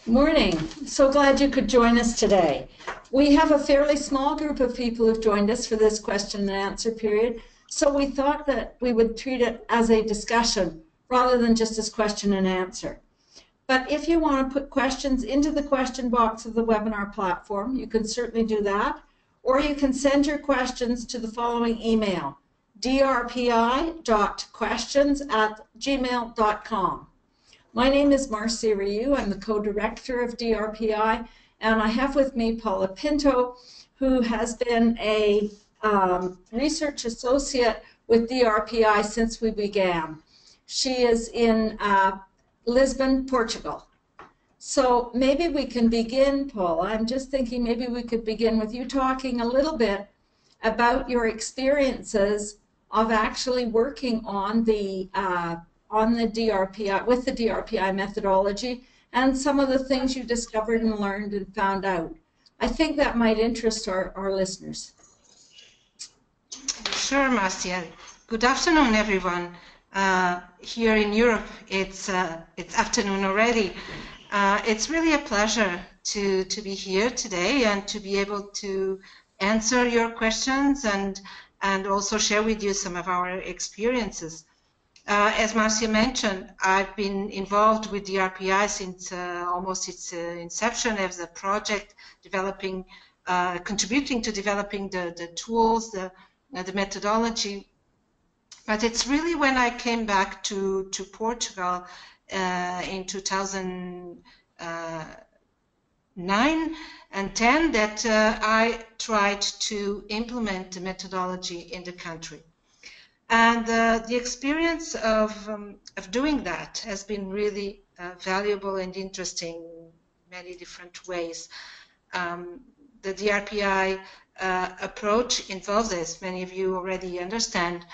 Morning. So glad you could join us today. We have a fairly small group of people who've joined us for this question and answer period, so we thought that we would treat it as a discussion rather than just as question and answer. But if you want to put questions into the question box of the webinar platform, you can certainly do that, or you can send your questions to the following email, drpi.questions@gmail.com. My name is Marcia Ryu. I'm the co-director of DRPI, and I have with me Paula Pinto, who has been a research associate with DRPI since we began. She is in Lisbon, Portugal. So maybe we can begin, Paula. I'm just thinking maybe we could begin with you talking a little bit about your experiences of actually working on the DRPI, with the DRPI methodology, and some of the things you discovered and learned and found out. I think that might interest our listeners. Sure, Marcia. Good afternoon, everyone. Here in Europe, it's afternoon already. It's really a pleasure to be here today and to be able to answer your questions and also share with you some of our experiences. As Marcia mentioned, I've been involved with DRPI since almost its inception as a project, contributing to developing the tools, the methodology. But it's really when I came back to Portugal in 2009 and 10 that I tried to implement the methodology in the country. And the experience of doing that has been really valuable and interesting in many different ways. The DRPI approach involves, as many of you already understand,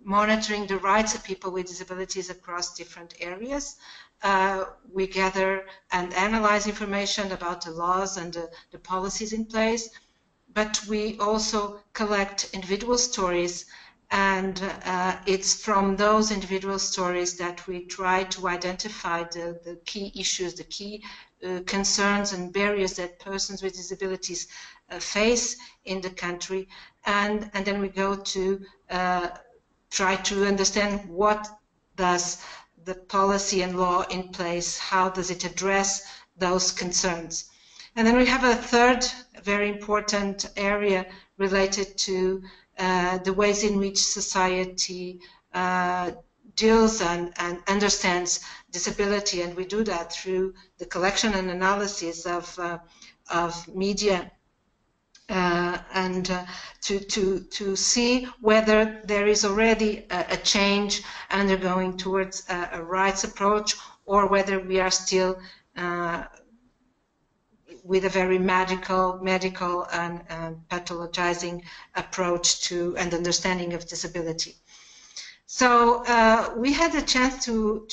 monitoring the rights of people with disabilities across different areas. We gather and analyze information about the laws and the policies in place, but we also collect individual stories, and it's from those individual stories that we try to identify the key issues, the key concerns and barriers that persons with disabilities face in the country, and then we go to try to understand what does the policy and law in place, how does it address those concerns. And then we have a third very important area related to the ways in which society deals and understands disability, and we do that through the collection and analysis of media and to see whether there is already a change undergoing towards a rights approach, or whether we are still with a very medical and pathologizing approach to and understanding of disability. So we had a chance to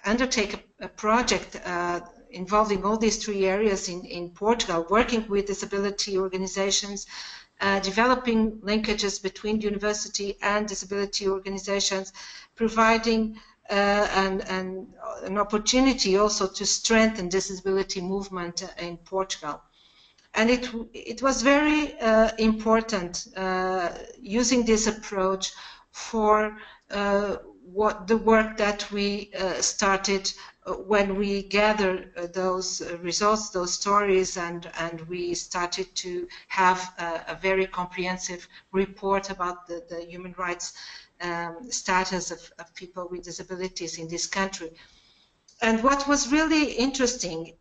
undertake a project involving all these three areas in Portugal, working with disability organizations, developing linkages between university and disability organizations, providing an opportunity also to strengthen disability movement in Portugal. And it was very important using this approach for what the work that we started when we gathered those results, those stories, and we started to have a very comprehensive report about the human rights status of people with disabilities in this country. And what was really interesting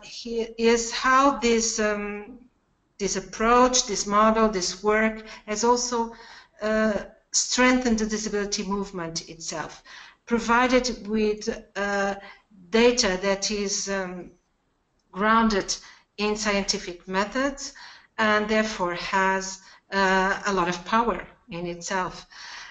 here is how this approach, this model, this work has also strengthened the disability movement itself, provided with data that is grounded in scientific methods and therefore has a lot of power in itself.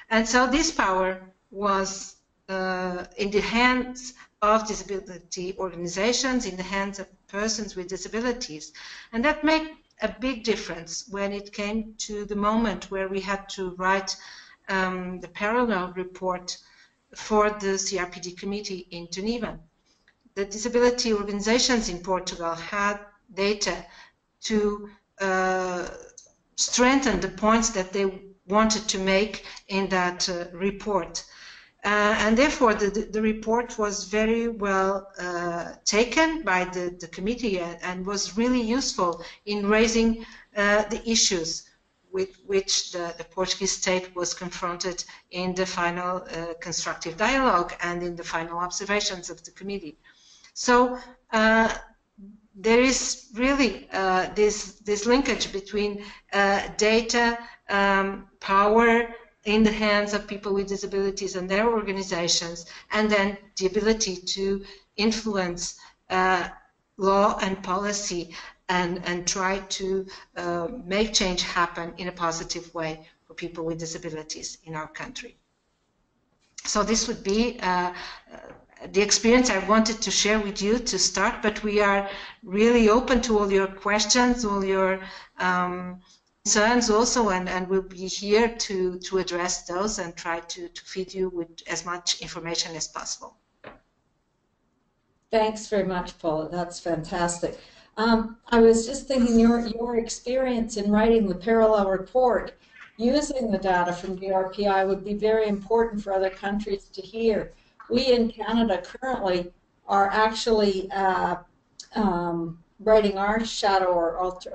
And so this power was in the hands of disability organizations, in the hands of persons with disabilities. And that made a big difference when it came to the moment where we had to write the parallel report for the CRPD committee in Geneva. the disability organizations in Portugal had data to strengthen the points that they wanted to make in that report. And therefore, the report was very well taken by the committee and was really useful in raising the issues with which the Portuguese state was confronted in the final constructive dialogue and in the final observations of the committee. So there is really this linkage between data, power in the hands of people with disabilities and their organizations, and then the ability to influence law and policy and try to make change happen in a positive way for people with disabilities in our country. So this would be the experience I wanted to share with you to start, but we are really open to all your questions, all your concerns also, and we'll be here to address those and try to feed you with as much information as possible. Thanks very much, Paula. That's fantastic. I was just thinking your experience in writing the parallel report using the data from DRPI would be very important for other countries to hear. We in Canada currently are actually writing our shadow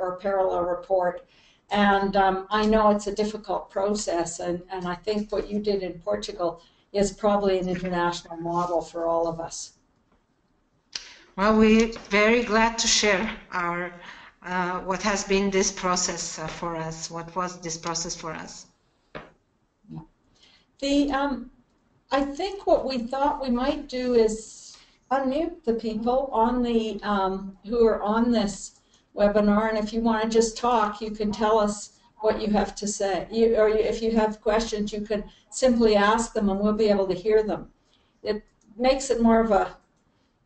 or parallel report, and I know it's a difficult process, and I think what you did in Portugal is probably an international model for all of us. Well, we're very glad to share our what has been this process for us. What was this process for us? Yeah. I think what we thought we might do is unmute the people on the who are on this webinar, and if you want to just talk, you can tell us what you have to say. Or if you have questions, you can simply ask them, and we'll be able to hear them. It makes it more of a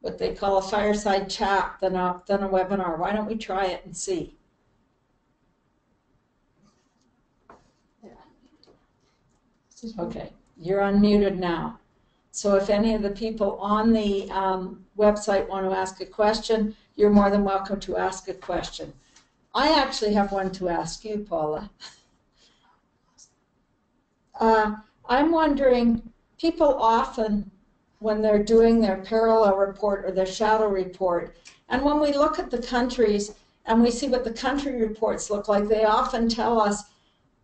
what they call a fireside chat than a webinar. Why don't we try it and see? Okay, you're unmuted now. So if any of the people on the website want to ask a question, you're more than welcome to ask a question. I actually have one to ask you, Paula. I'm wondering, people often, when they're doing their parallel report or their shadow report, and when we look at the countries and we see what the country reports look like, they often tell us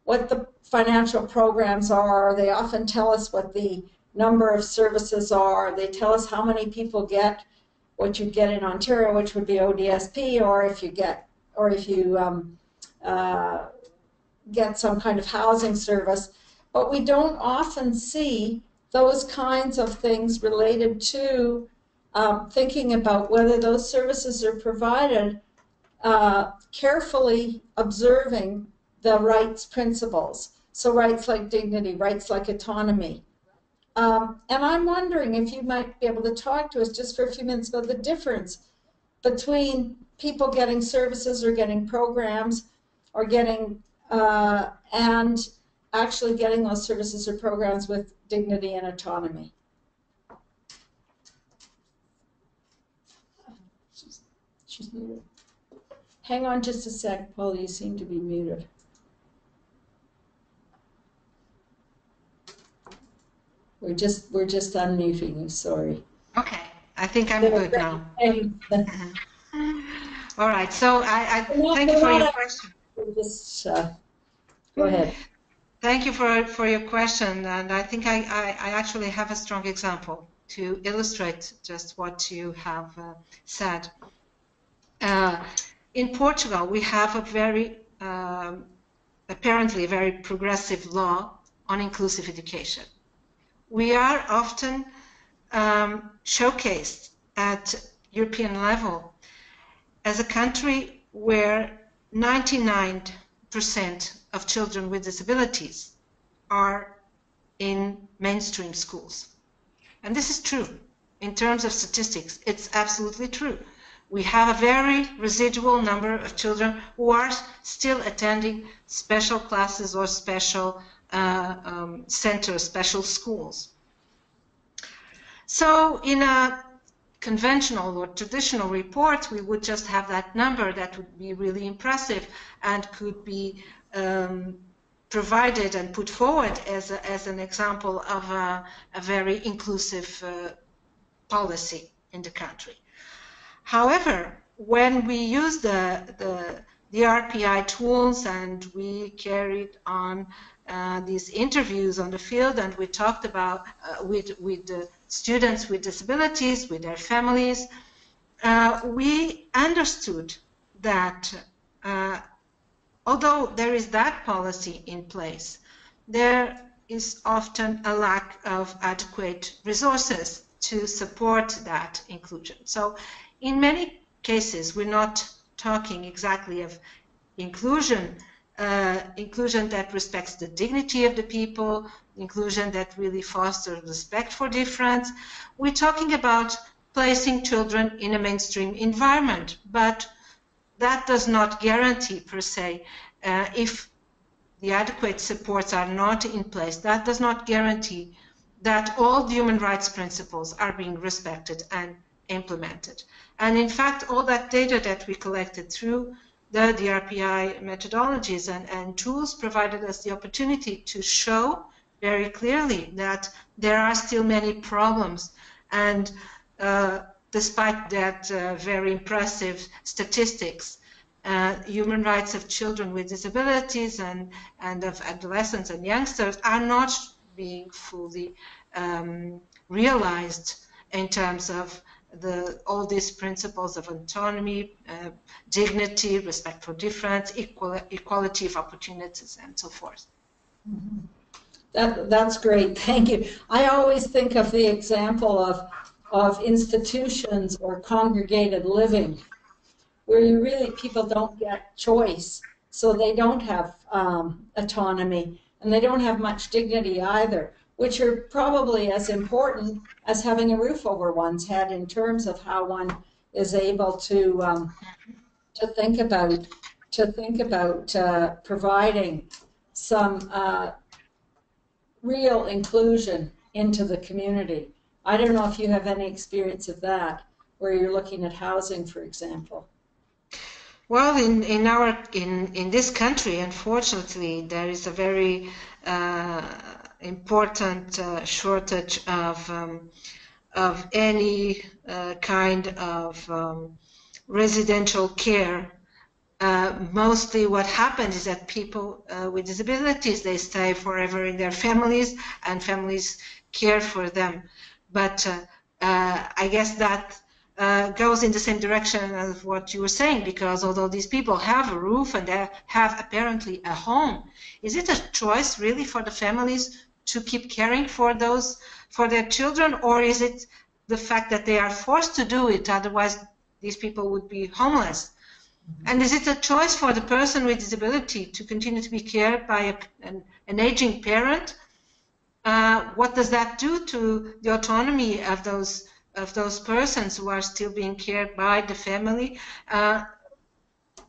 what the financial programs are, they often tell us what the number of services are, they tell us how many people get what you get in Ontario, which would be ODSP, or if you get some kind of housing service, but we don't often see those kinds of things related to thinking about whether those services are provided, carefully observing the rights principles. So rights like dignity, rights like autonomy. And I'm wondering if you might be able to talk to us just for a few minutes about the difference between people getting services or getting programs or getting and actually getting those services or programs with dignity and autonomy. She's muted. Hang on just a sec, Paul, you seem to be muted. We're just unmuting you, sorry. Okay, I think I'm good now. All right, so I thank you for your question. Just go ahead. Thank you for your question, and I think I actually have a strong example to illustrate just what you have said. In Portugal, we have a very, apparently very progressive law on inclusive education. We are often showcased at European level as a country where 99% of children with disabilities are in mainstream schools. And this is true. In terms of statistics, it's absolutely true. We have a very residual number of children who are still attending special classes or special centers, special schools. So in a conventional or traditional report, we would just have that number that would be really impressive and could be provided and put forward as an example of a very inclusive policy in the country. However, when we use the DRPI tools and we carried on these interviews on the field, and we talked about with the students with disabilities, with their families, we understood that although there is that policy in place, there is often a lack of adequate resources to support that inclusion. So in many cases, we're not talking exactly of inclusion, inclusion that respects the dignity of the people, inclusion that really fosters respect for difference. We're talking about placing children in a mainstream environment, but that does not guarantee, per se, if the adequate supports are not in place, that does not guarantee that all the human rights principles are being respected and implemented. And in fact, all that data that we collected through the DRPI methodologies and tools provided us the opportunity to show very clearly that there are still many problems. And despite that very impressive statistics, human rights of children with disabilities and of adolescents and youngsters are not being fully realized in terms of all these principles of autonomy, dignity, respect for difference, equality of opportunities, and so forth. Mm-hmm. That's great, thank you. I always think of the example of institutions or congregated living, where people don't get choice, so they don't have autonomy, and they don't have much dignity either, which are probably as important as having a roof over one's head in terms of how one is able to think about providing some real inclusion into the community. I don't know if you have any experience of that, where you're looking at housing, for example. Well, in this country, unfortunately, there is a very important shortage of any kind of residential care. Mostly what happens is that people with disabilities, they stay forever in their families, and families care for them. But I guess that goes in the same direction as what you were saying, because although these people have a roof and they have apparently a home, is it a choice really for the families to keep caring for their children, or is it the fact that they are forced to do it, otherwise these people would be homeless? And is it a choice for the person with disability to continue to be cared by an aging parent? What does that do to the autonomy of those persons who are still being cared by the family?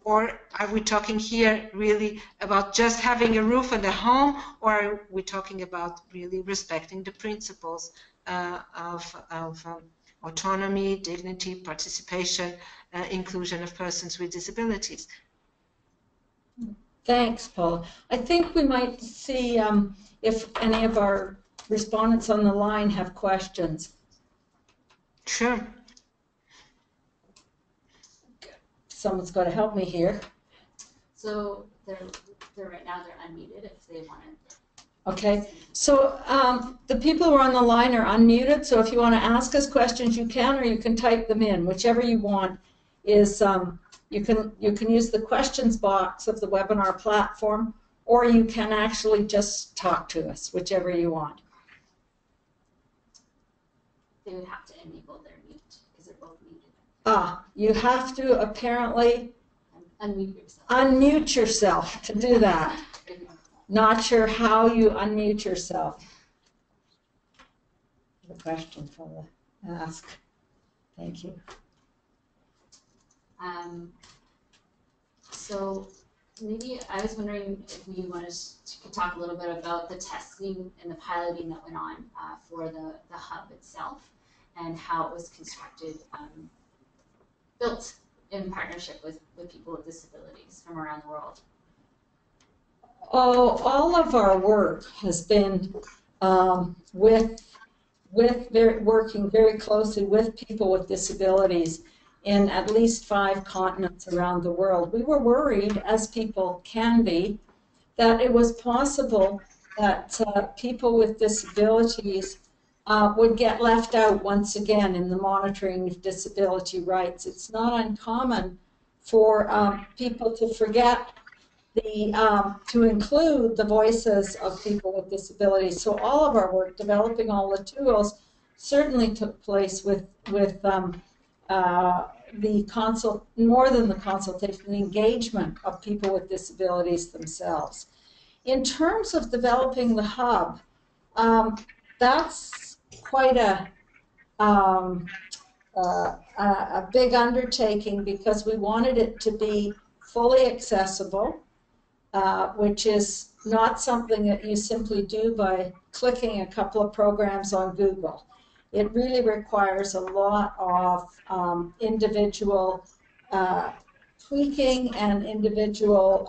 Or are we talking here really about just having a roof and a home, or are we talking about really respecting the principles of autonomy, dignity, participation, inclusion of persons with disabilities? Thanks, Paul. I think we might see if any of our respondents on the line have questions. Sure. Someone's got to help me here. So they're right now they're unmuted if they want to. Okay, so the people who are on the line are unmuted, so if you want to ask us questions, you can, or you can type them in. Whichever you want is, you can use the questions box of the webinar platform, or you can actually just talk to us, whichever you want. They would have to enable their mute because they're both muted. You have to apparently unmute yourself to do that. Not sure how you unmute yourself. The question for the ask. Thank you. So maybe I was wondering if we wanted to talk a little bit about the testing and the piloting that went on for the hub itself, and how it was constructed, built in partnership with people with disabilities from around the world? Oh, all of our work has been working very closely with people with disabilities in at least 5 continents around the world. We were worried, as people can be, that it was possible that people with disabilities would get left out once again in the monitoring of disability rights. It's not uncommon for people to forget to include the voices of people with disabilities. So all of our work, developing all the tools, certainly took place with more than the consultation, the engagement of people with disabilities themselves. In terms of developing the hub, that's quite a big undertaking, because we wanted it to be fully accessible, which is not something that you simply do by clicking a couple of programs on Google. It really requires a lot of individual tweaking and individual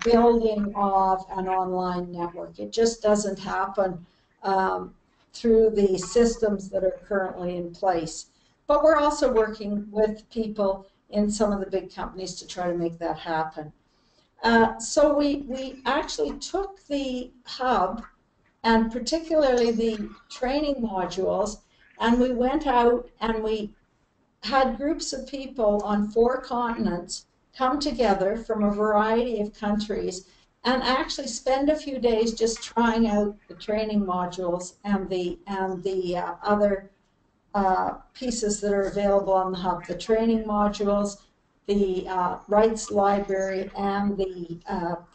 building of an online network. It just doesn't happen through the systems that are currently in place. But we're also working with people in some of the big companies to try to make that happen. So we actually took the hub, and particularly the training modules, and we went out and we had groups of people on 4 continents come together from a variety of countries and actually spend a few days just trying out the training modules and the other pieces that are available on the hub, the training modules, the rights library, and the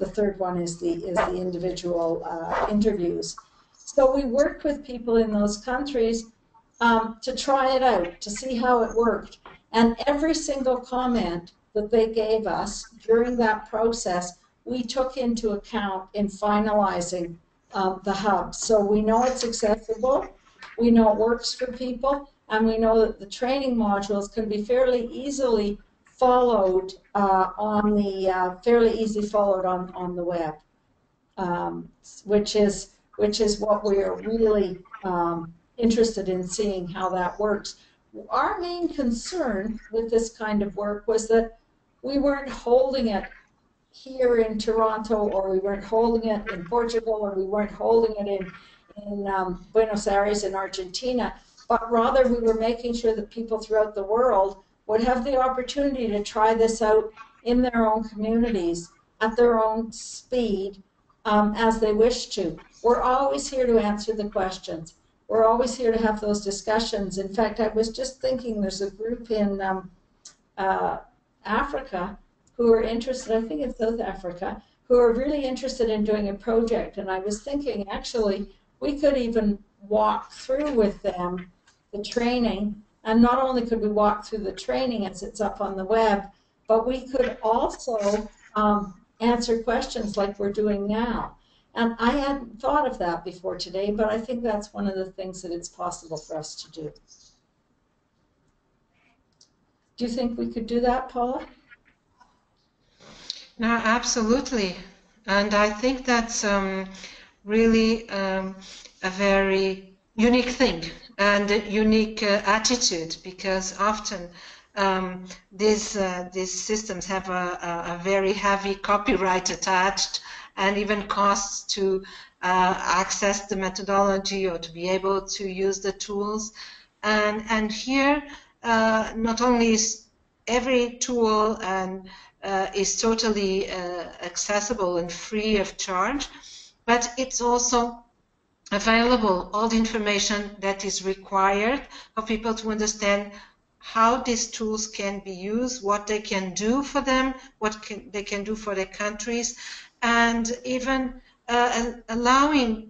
third one is the individual interviews. So we worked with people in those countries to try it out, to see how it worked. And every single comment that they gave us during that process, we took into account in finalizing the hub. So we know it's accessible, we know it works for people, and we know that the training modules can be fairly easily followed fairly easily followed on the web, which is what we are really interested in seeing how that works. Our main concern with this kind of work was that we weren't holding it here in Toronto, or we weren't holding it in Portugal, or we weren't holding it in Buenos Aires in Argentina, but rather we were making sure that people throughout the world would have the opportunity to try this out in their own communities at their own speed as they wish to. We're always here to answer the questions. We're always here to have those discussions. In fact, I was just thinking there's a group in Africa who are interested, I think it's South Africa, who are really interested in doing a project. And I was thinking, actually, we could even walk through with them the training. And not only could we walk through the training as it's up on the web, but we could also answer questions like we're doing now. And I hadn't thought of that before today, but I think that's one of the things that it's possible for us to do. Do you think we could do that, Paula? No, absolutely. And I think that's really a very unique thing and a unique attitude, because often these systems have a very heavy copyright attached, and even costs to access the methodology or to be able to use the tools. And here, not only is every tool and is totally accessible and free of charge, but it's also available, all the information that is required for people to understand how these tools can be used, what they can do for them, they can do for their countries, and even allowing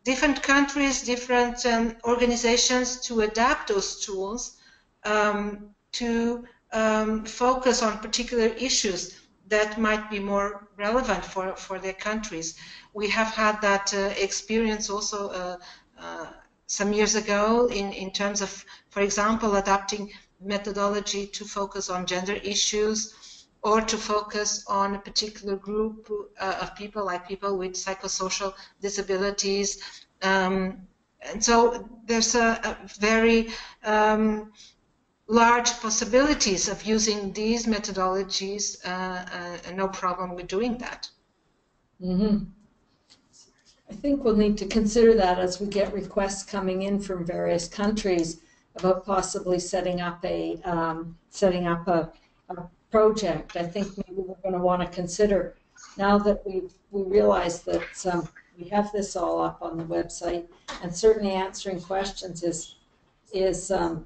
different countries, different organizations to adapt those tools to focus on particular issues that might be more relevant for their countries. We have had that experience also some years ago in terms of, for example, adapting methodology to focus on gender issues or to focus on a particular group of people, like people with psychosocial disabilities. And so there's a very large possibilities of using these methodologies, and no problem with doing that. Mm-hmm. I think we'll need to consider that as we get requests coming in from various countries about possibly setting up a project. I think maybe we're going to want to consider, now that we realize that we have this all up on the website, and certainly answering questions is a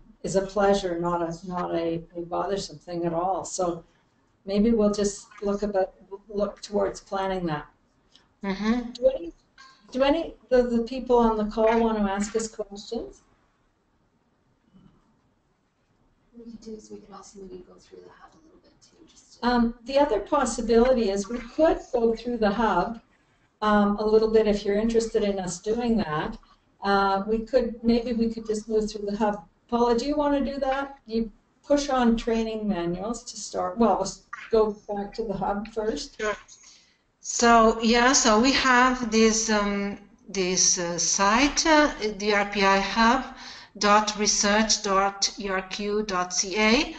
pleasure, not a bothersome thing at all. So maybe we'll just look towards planning that. Mm-hmm. Do any of the people on the call want to ask us questions? What we could do is we could also maybe go through the hub a little bit too. Just to... The other possibility is we could go through the hub a little bit if you're interested in us doing that. Maybe we could just move through the hub. Paula, do you want to do that? You push on training manuals to start. Well, let's go back to the hub first. Sure. So yeah, so we have this site, DRPI hub.research.erq.ca,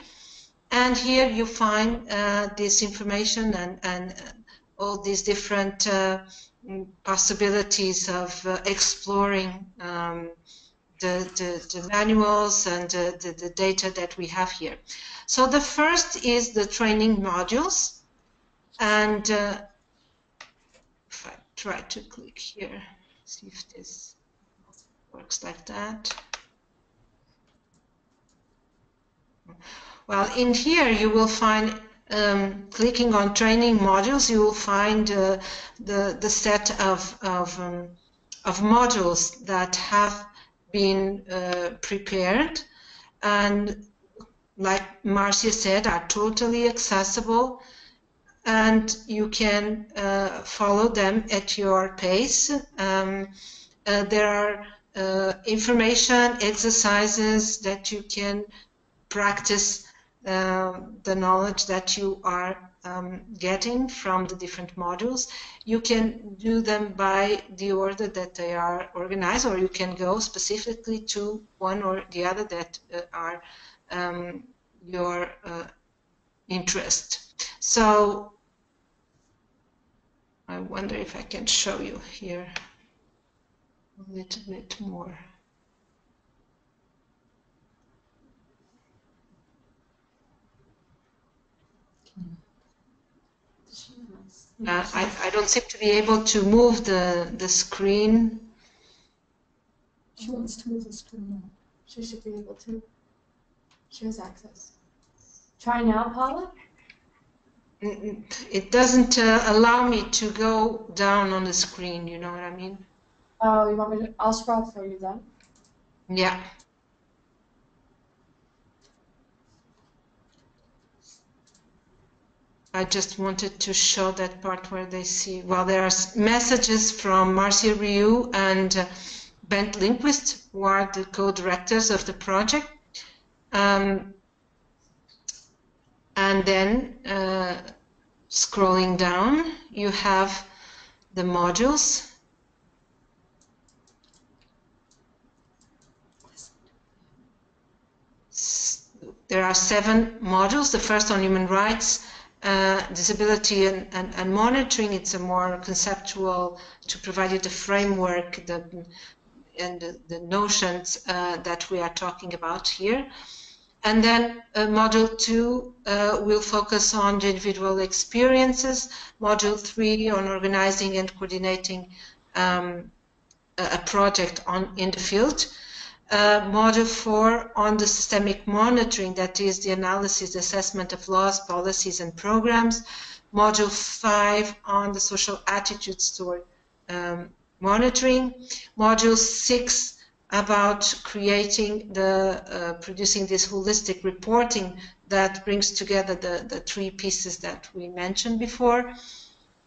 and here you find this information and all these different possibilities of exploring the manuals and the data that we have here. So the first is the training modules, and if I try to click here, see if this works like that. Well, in here you will find, clicking on training modules, you will find the set of modules that have been prepared, and like Marcia said, are totally accessible, and you can follow them at your pace. There are information, exercises that you can practice the knowledge that you are getting from the different modules. You can do them by the order that they are organized, or you can go specifically to one or the other that are your interest. So I wonder if I can show you here a little bit more. I don't seem to be able to move the screen. She wants to move the screen. She should be able to. She has access. Try now, Paula. It doesn't allow me to go down on the screen, you know what I mean? Oh, you want me to? I'll scroll for you then. Yeah. I just wanted to show that part where they see, well, there are messages from Marcia Rioux and Bent Lindquist, who are the co-directors of the project. And then scrolling down, you have the modules. There are 7 modules. The first on human rights, disability and monitoring. It's a more conceptual, to provide you the framework and the notions that we are talking about here. And then module 2 will focus on the individual experiences. Module 3 on organizing and coordinating a project in the field. Module 4 on the systemic monitoring, that is the analysis, assessment of laws, policies and programs. Module 5 on the social attitudes toward monitoring. Module 6 about creating producing this holistic reporting that brings together the 3 pieces that we mentioned before.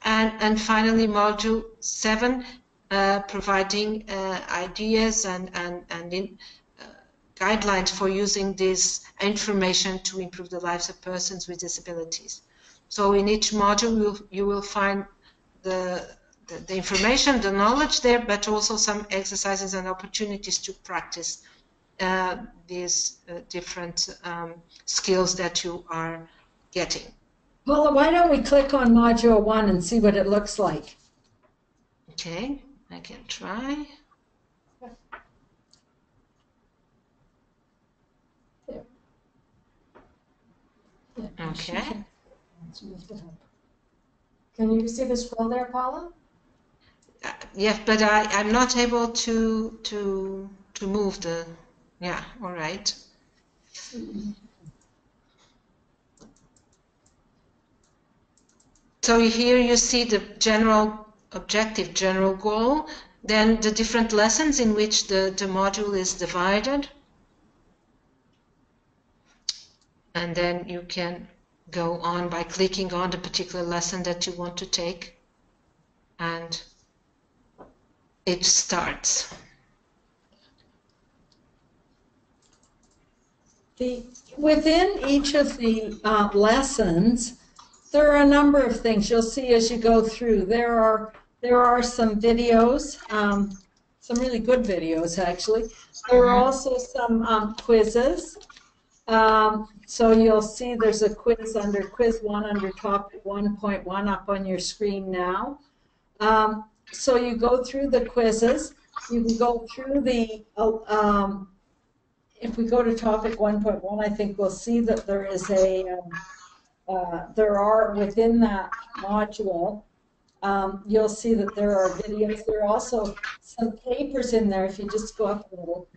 And finally, module 7 providing ideas and guidelines for using this information to improve the lives of persons with disabilities. So in each module you will find the information, the knowledge there, but also some exercises and opportunities to practice these different skills that you are getting. Paula, why don't we click on Module 1 and see what it looks like? Okay, I can try. Okay. Can you see the scroll there, Paula? Yes, but I'm not able to move the. Yeah. All right. So here you see the general objective, general goal, then the different lessons in which the module is divided, and then you can go on by clicking on the particular lesson that you want to take, and it starts. Within each of the lessons, there are a number of things you'll see as you go through. There are some videos, some really good videos actually. There are also some quizzes. So you'll see there's a quiz under quiz 1 under topic 1.1 up on your screen now. So you go through the quizzes. You can go through the if we go to topic 1.1, I think we'll see that there is there are within that module, you'll see that there are videos. There are also some papers in there. If you just go up a little,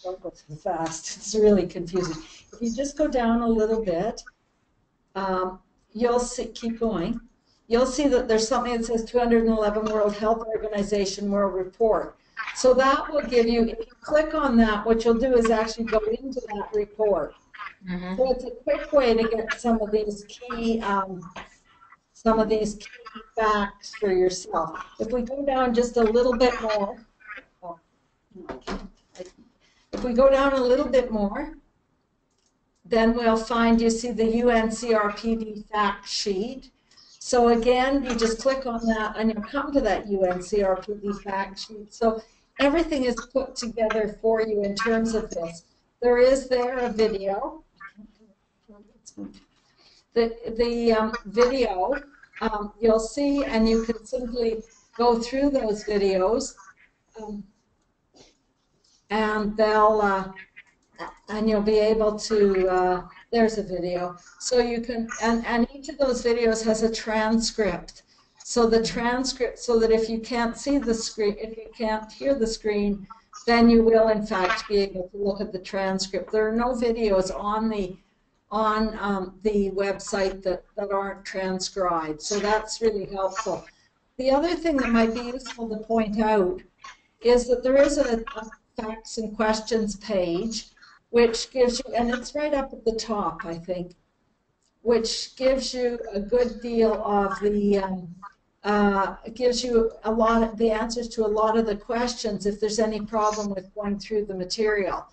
don't go too fast. It's really confusing. If you just go down a little bit, you'll see, keep going. You'll see that there's something that says 211 World Health Organization World Report. So that will give you, if you click on that, what you'll do is actually go into that report. So it's a quick way to get some of these key facts for yourself. If we go down just a little bit more, if we go down a little bit more, then we'll find, you see the UNCRPD fact sheet. So again, you just click on that and you'll come to that UNCRPD fact sheet. So everything is put together for you in terms of this. There is there a video. The video you'll see, and you can simply go through those videos, and they'll and you'll be able to. There's a video, so you can, and each of those videos has a transcript. So the transcript, so that if you can't see the screen, if you can't hear the screen, then you will in fact be able to look at the transcript. There are no videos on the website that aren't transcribed, so that's really helpful. The other thing that might be useful to point out is that there is a facts and questions page, which gives you, and it's right up at the top, I think, which gives you a good deal of the, it gives you a lot of the answers to a lot of the questions if there's any problem with going through the material.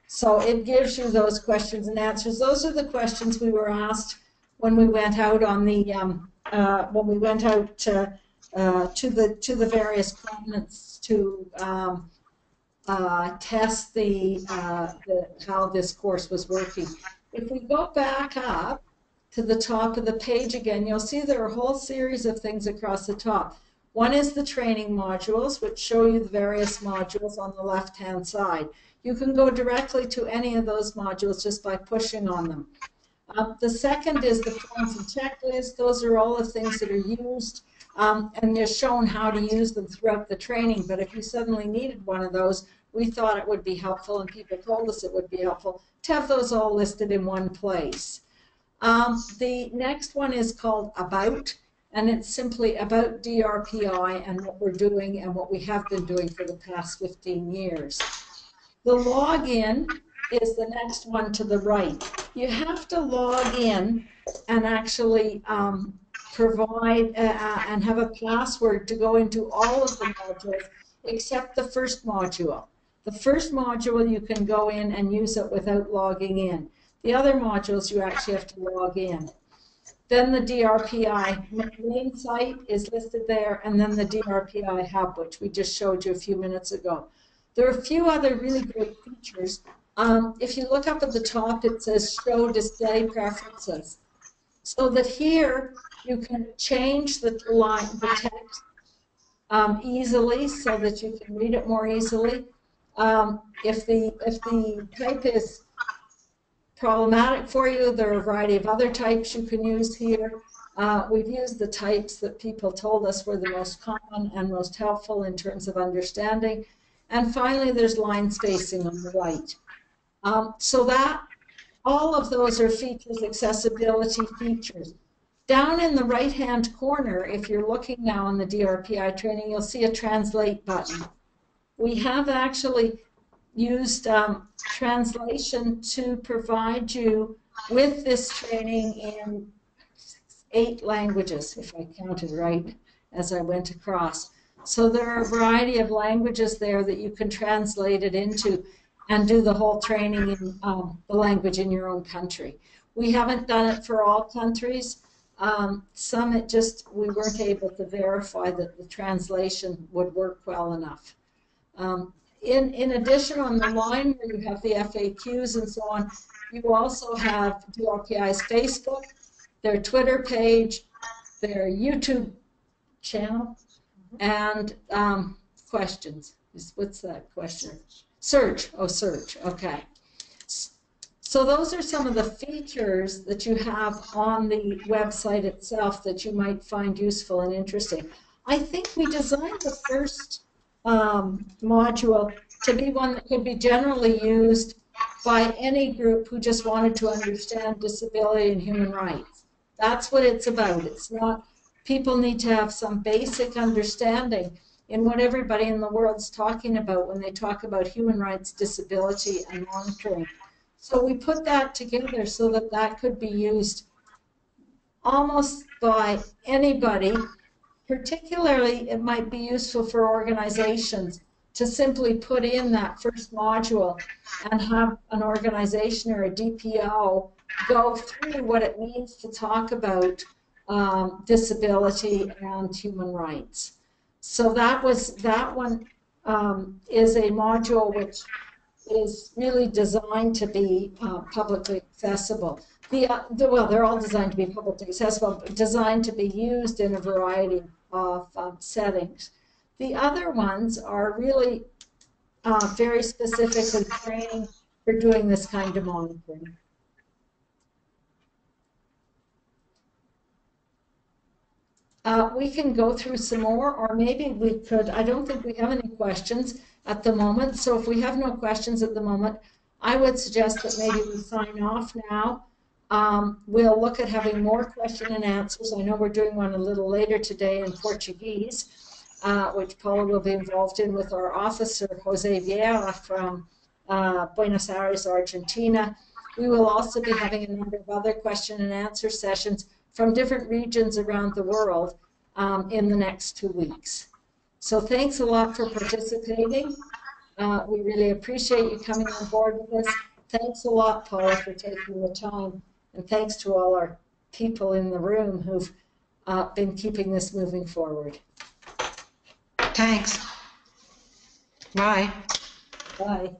So it gives you those questions and answers. Those are the questions we were asked when we went out on the to the various continents to test how this course was working. If we go back up to the top of the page again, you'll see there are a whole series of things across the top. One is the training modules, which show you the various modules on the left-hand side. You can go directly to any of those modules just by pushing on them. The second is the forms and checklists. Those are all the things that are used, and you're shown how to use them throughout the training. But if you suddenly needed one of those, we thought it would be helpful, and people told us it would be helpful to have those all listed in one place. The next one is called About, and it's simply about DRPI and what we're doing and what we have been doing for the past 15 years. The login is the next one to the right. You have to log in and actually provide and have a password to go into all of the modules except the first module. The first module you can go in and use it without logging in. The other modules you actually have to log in. Then the DRPI main site is listed there, and then the DRPI hub, which we just showed you a few minutes ago. There are a few other really great features. If you look up at the top, it says show display preferences. So that here you can change the text easily so that you can read it more easily. If the type is problematic for you, there are a variety of other types you can use here. We've used the types that people told us were the most common and most helpful in terms of understanding. And finally, there's line spacing on the right. So that all of those are features, accessibility features. Down in the right-hand corner, if you're looking now on the DRPI training, you'll see a translate button. We have actually used translation to provide you with this training in 8 languages, if I counted right as I went across. So there are a variety of languages there that you can translate it into and do the whole training in the language in your own country. We haven't done it for all countries. Some we weren't able to verify that the translation would work well enough. In addition, on the line where you have the FAQs and so on, you also have DRPI's Facebook, their Twitter page, their YouTube channel, and questions. What's that question? Search. Oh, search. Okay. So those are some of the features that you have on the website itself that you might find useful and interesting. I think we designed the first module to be one that could be generally used by any group who just wanted to understand disability and human rights. That's what it's about. It's not, people need to have some basic understanding in what everybody in the world's talking about when they talk about human rights, disability, and monitoring. So we put that together so that that could be used almost by anybody. Particularly, it might be useful for organizations to simply put in that first module and have an organization or a DPO go through what it means to talk about disability and human rights. So that one is a module which is really designed to be publicly accessible. Well, they're all designed to be publicly accessible, but designed to be used in a variety of settings. The other ones are really very specifically training for doing this kind of monitoring. We can go through some more, or maybe we could. I don't think we have any questions at the moment, so if we have no questions at the moment, I would suggest that maybe we sign off now. We'll look at having more question and answers. I know we're doing one a little later today in Portuguese, which Paula will be involved in with our officer, Jose Vieira from Buenos Aires, Argentina. We will also be having a number of other question and answer sessions from different regions around the world in the next 2 weeks. So thanks a lot for participating. We really appreciate you coming on board with us. Thanks a lot, Paula, for taking the time. And thanks to all our people in the room who've been keeping this moving forward. Thanks. Bye. Bye.